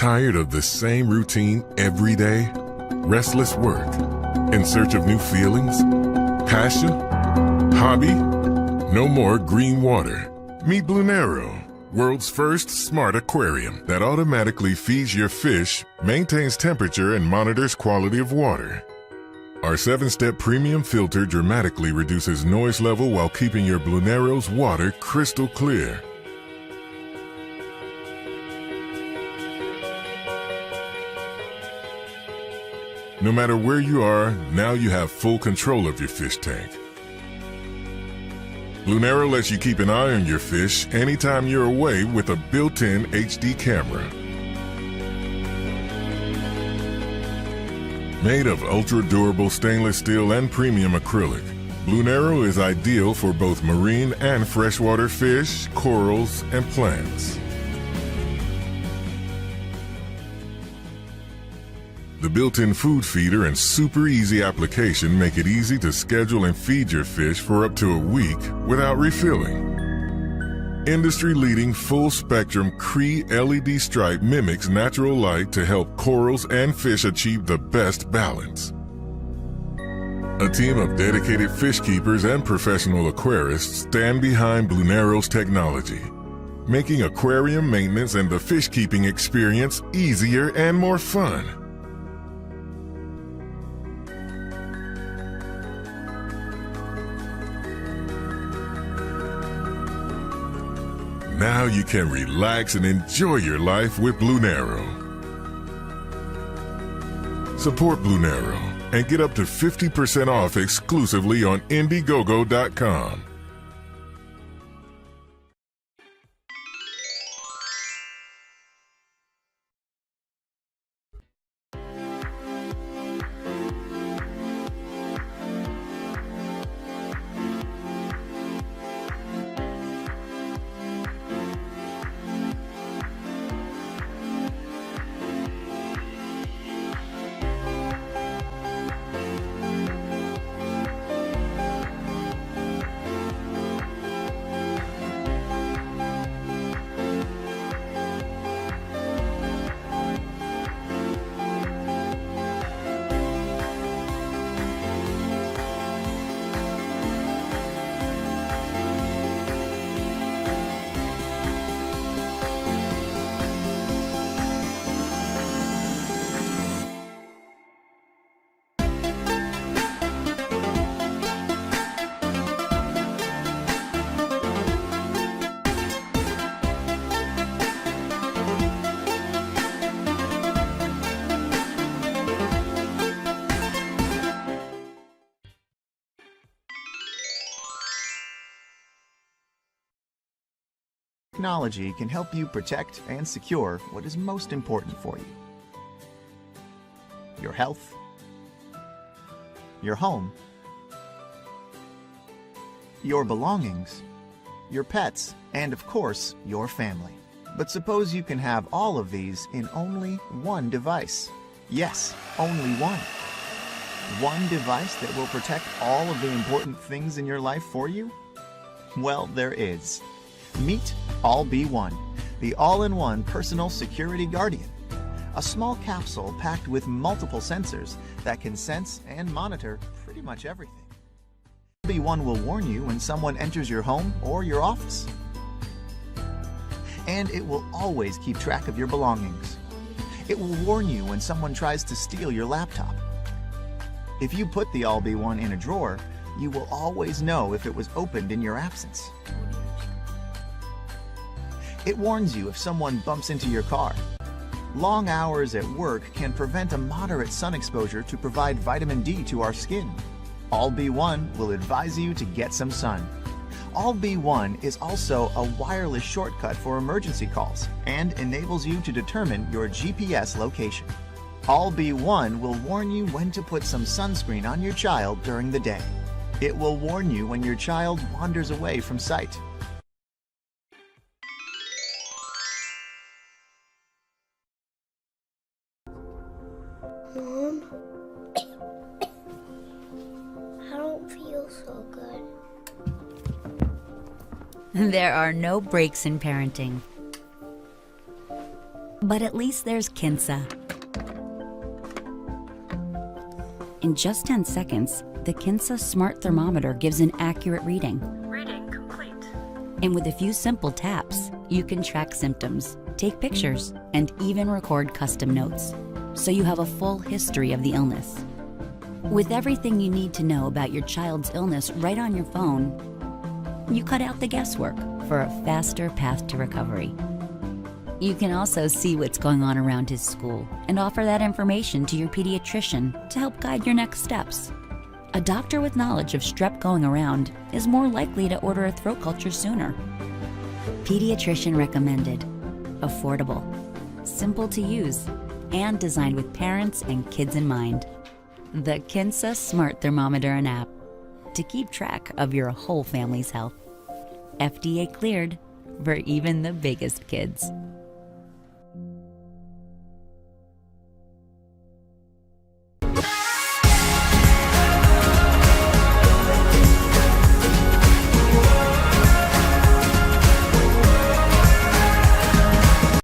Tired of the same routine every day? Restless work? In search of new feelings? Passion? Hobby? No more green water. Meet Blunero, world's first smart aquarium that automatically feeds your fish, maintains temperature, and monitors quality of water. Our 7-step premium filter dramatically reduces noise level while keeping your Blunero's water crystal clear. No matter where you are, now you have full control of your fish tank. Blunero lets you keep an eye on your fish anytime you're away with a built-in HD camera. Made of ultra-durable stainless steel and premium acrylic, Blunero is ideal for both marine and freshwater fish, corals, and plants. The built-in food feeder and super easy application make it easy to schedule and feed your fish for up to a week without refilling. Industry-leading full-spectrum Cree LED stripe mimics natural light to help corals and fish achieve the best balance. A team of dedicated fish keepers and professional aquarists stand behind Blunero's technology, making aquarium maintenance and the fish keeping experience easier and more fun. Now you can relax and enjoy your life with Blunero. Support Blunero and get up to 50% off exclusively on Indiegogo.com. Technology can help you protect and secure what is most important for you. Your health, your home, your belongings, your pets, and of course, your family. But suppose you can have all of these in only one device. Yes, only one. One device that will protect all of the important things in your life for you? Well, there is. Meet All-Be-One, the all-in-one personal security guardian. A small capsule packed with multiple sensors that can sense and monitor pretty much everything. All-Be-One will warn you when someone enters your home or your office. And it will always keep track of your belongings. It will warn you when someone tries to steal your laptop. If you put the All-Be-One in a drawer, you will always know if it was opened in your absence. It warns you if someone bumps into your car. Long hours at work can prevent a moderate sun exposure to provide vitamin D to our skin. All-Be-One will advise you to get some sun. All-Be-One is also a wireless shortcut for emergency calls and enables you to determine your GPS location. All-Be-One will warn you when to put some sunscreen on your child during the day. It will warn you when your child wanders away from sight. Mom, I don't feel so good. There are no breaks in parenting. But at least there's Kinsa. In just 10 seconds, the Kinsa smart thermometer gives an accurate reading. Reading complete. And with a few simple taps, you can track symptoms, take pictures, and even record custom notes, so you have a full history of the illness. With everything you need to know about your child's illness right on your phone, you cut out the guesswork for a faster path to recovery. You can also see what's going on around his school and offer that information to your pediatrician to help guide your next steps. A doctor with knowledge of strep going around is more likely to order a throat culture sooner. Pediatrician recommended, affordable, simple to use, and designed with parents and kids in mind. The Kinsa Smart Thermometer and app to keep track of your whole family's health. FDA cleared for even the biggest kids.